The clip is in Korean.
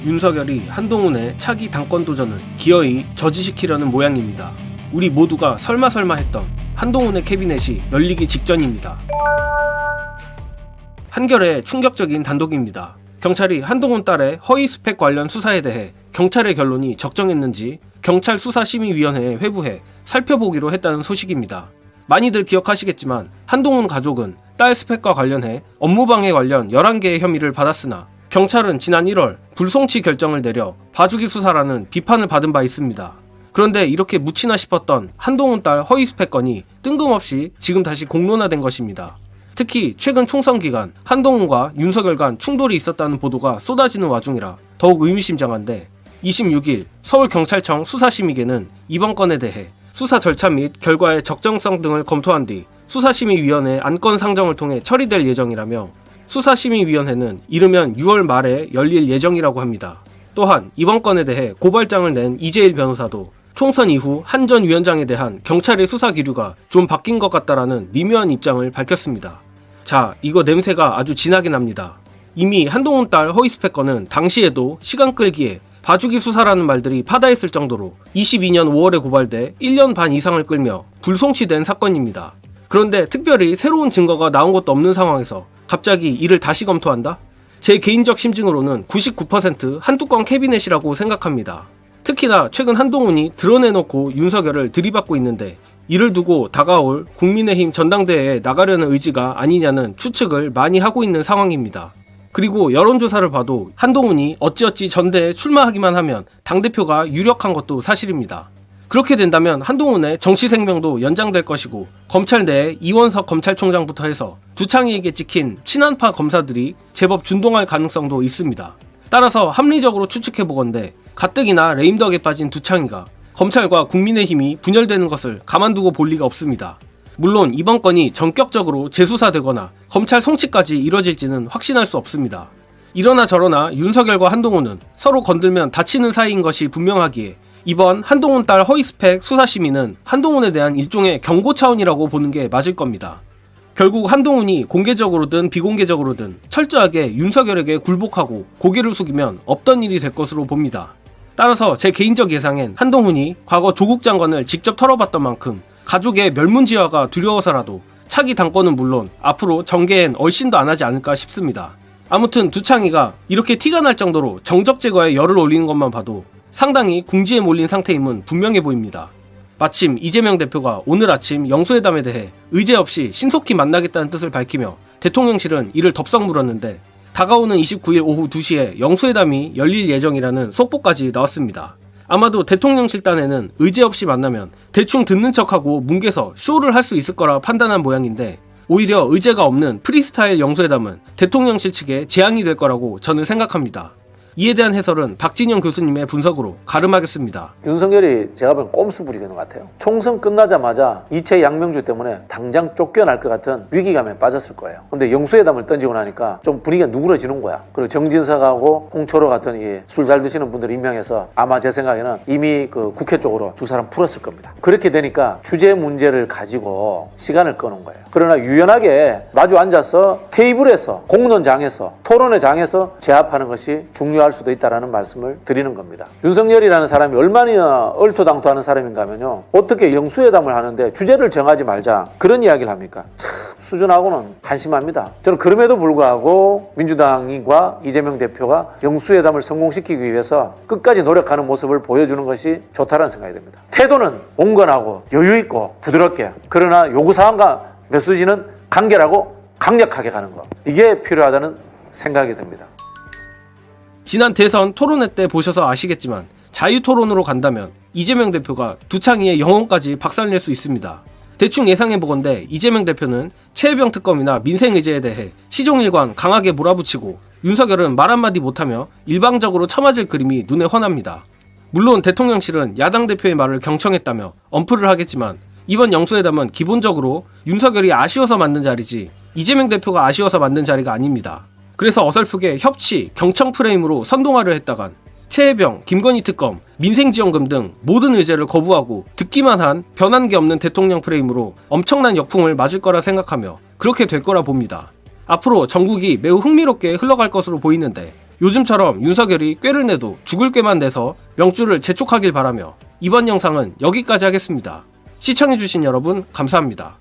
윤석열이 한동훈의 차기 당권 도전을 기어이 저지시키려는 모양입니다. 우리 모두가 설마 했던 한동훈의 캐비넷이 열리기 직전입니다. 한겨레 충격적인 단독입니다. 경찰이 한동훈 딸의 허위 스펙 관련 수사에 대해 경찰의 결론이 적정했는지 경찰 수사심의위원회에 회부해 살펴보기로 했다는 소식입니다. 많이들 기억하시겠지만 한동훈 가족은 딸 스펙과 관련해 업무방해 관련 11개의 혐의를 받았으나 경찰은 지난 1월 불송치 결정을 내려 봐주기 수사라는 비판을 받은 바 있습니다. 그런데 이렇게 묻히나 싶었던 한동훈 딸 허위 스펙 건이 뜬금없이 지금 다시 공론화된 것입니다. 특히 최근 총선 기간 한동훈과 윤석열 간 충돌이 있었다는 보도가 쏟아지는 와중이라 더욱 의미심장한데 26일 서울경찰청 수사심의계는 이번 건에 대해 수사 절차 및 결과의 적정성 등을 검토한 뒤 수사심의위원회 안건 상정을 통해 처리될 예정이라며 수사심의위원회는 이르면 6월 말에 열릴 예정이라고 합니다. 또한 이번 건에 대해 고발장을 낸 이재일 변호사도 총선 이후 한 전 위원장에 대한 경찰의 수사 기류가 좀 바뀐 것 같다라는 미묘한 입장을 밝혔습니다. 자, 이거 냄새가 아주 진하게 납니다. 이미 한동훈 딸 허위 스펙 건은 당시에도 시간 끌기에 봐주기 수사라는 말들이 파다했을 정도로 22년 5월에 고발돼 1년 반 이상을 끌며 불송치된 사건입니다. 그런데 특별히 새로운 증거가 나온 것도 없는 상황에서 갑자기 이를 다시 검토한다? 제 개인적 심증으로는 99% 한뚜껑 캐비넷이라고 생각합니다. 특히나 최근 한동훈이 드러내놓고 윤석열을 들이받고 있는데 이를 두고 다가올 국민의힘 전당대회에 나가려는 의지가 아니냐는 추측을 많이 하고 있는 상황입니다. 그리고 여론조사를 봐도 한동훈이 어찌어찌 전대에 출마하기만 하면 당대표가 유력한 것도 사실입니다. 그렇게 된다면 한동훈의 정치 생명도 연장될 것이고 검찰 내 이원석 검찰총장부터 해서 두창희에게 찍힌 친한파 검사들이 제법 준동할 가능성도 있습니다. 따라서 합리적으로 추측해보건대 가뜩이나 레임덕에 빠진 두창희가 검찰과 국민의힘이 분열되는 것을 가만두고 볼 리가 없습니다. 물론 이번 건이 전격적으로 재수사되거나 검찰 송치까지 이뤄질지는 확신할 수 없습니다. 이러나 저러나 윤석열과 한동훈은 서로 건들면 다치는 사이인 것이 분명하기에 이번 한동훈 딸 허위 스펙 수사심의는 한동훈에 대한 일종의 경고 차원이라고 보는 게 맞을 겁니다. 결국 한동훈이 공개적으로든 비공개적으로든 철저하게 윤석열에게 굴복하고 고개를 숙이면 없던 일이 될 것으로 봅니다. 따라서 제 개인적 예상엔 한동훈이 과거 조국 장관을 직접 털어봤던 만큼 가족의 멸문지화가 두려워서라도 차기 당권은 물론 앞으로 정계엔 얼씬도 안 하지 않을까 싶습니다. 아무튼 두창희가 이렇게 티가 날 정도로 정적 제거에 열을 올리는 것만 봐도 상당히 궁지에 몰린 상태임은 분명해 보입니다. 마침 이재명 대표가 오늘 아침 영수회담에 대해 의제 없이 신속히 만나겠다는 뜻을 밝히며 대통령실은 이를 덥석 물었는데 다가오는 29일 오후 2시에 영수회담이 열릴 예정이라는 속보까지 나왔습니다. 아마도 대통령실 딴에는 의제 없이 만나면 대충 듣는 척하고 뭉개서 쇼를 할 수 있을 거라 판단한 모양인데 오히려 의제가 없는 프리스타일 영수회담은 대통령실 측에 재앙이 될 거라고 저는 생각합니다. 이에 대한 해설은 박진영 교수님의 분석으로 가름하겠습니다. 윤석열이 제가 보기엔 꼼수 부리는 것 같아요. 총선 끝나자마자 이채 양명주 때문에 당장 쫓겨날 것 같은 위기감에 빠졌을 거예요. 근데 영수회담을 던지고 나니까 좀 분위기가 누그러지는 거야. 그리고 정진석하고 홍철호 같은 이 술 잘 드시는 분들 임명해서 아마 제 생각에는 이미 그 국회 쪽으로 두 사람 풀었을 겁니다. 그렇게 되니까 주제 문제를 가지고 시간을 끄는 거예요. 그러나 유연하게 마주 앉아서 테이블에서 공론장에서 토론회 장에서 제압하는 것이 중요할 수도 있다는 말씀을 드리는 겁니다. 윤석열이라는 사람이 얼마나 얼토당토하는 사람인가 하면요, 어떻게 영수회담을 하는데 주제를 정하지 말자 그런 이야기를 합니까? 참 수준하고는 한심합니다. 저는 그럼에도 불구하고 민주당과 이재명 대표가 영수회담을 성공시키기 위해서 끝까지 노력하는 모습을 보여주는 것이 좋다는 생각이 듭니다. 태도는 온건하고 여유있고 부드럽게, 그러나 요구사항과 메시지는 간결하고 강력하게 가는 것, 이게 필요하다는 생각이 듭니다. 지난 대선 토론회 때 보셔서 아시겠지만 자유토론으로 간다면 이재명 대표가 두창희의 영혼까지 박살낼 수 있습니다. 대충 예상해보건대 이재명 대표는 최혜병 특검이나 민생의제에 대해 시종일관 강하게 몰아붙이고 윤석열은 말 한마디 못하며 일방적으로 처맞을 그림이 눈에 훤합니다. 물론 대통령실은 야당 대표의 말을 경청했다며 엄플을 하겠지만 이번 영수회담은 기본적으로 윤석열이 아쉬워서 만든 자리지 이재명 대표가 아쉬워서 만든 자리가 아닙니다. 그래서 어설프게 협치, 경청 프레임으로 선동화를 했다간 최혜병, 김건희 특검, 민생지원금 등 모든 의제를 거부하고 듣기만 한 변한 게 없는 대통령 프레임으로 엄청난 역풍을 맞을 거라 생각하며 그렇게 될 거라 봅니다. 앞으로 전국이 매우 흥미롭게 흘러갈 것으로 보이는데 요즘처럼 윤석열이 꾀를 내도 죽을 꾀만 내서 명주를 재촉하길 바라며 이번 영상은 여기까지 하겠습니다. 시청해주신 여러분 감사합니다.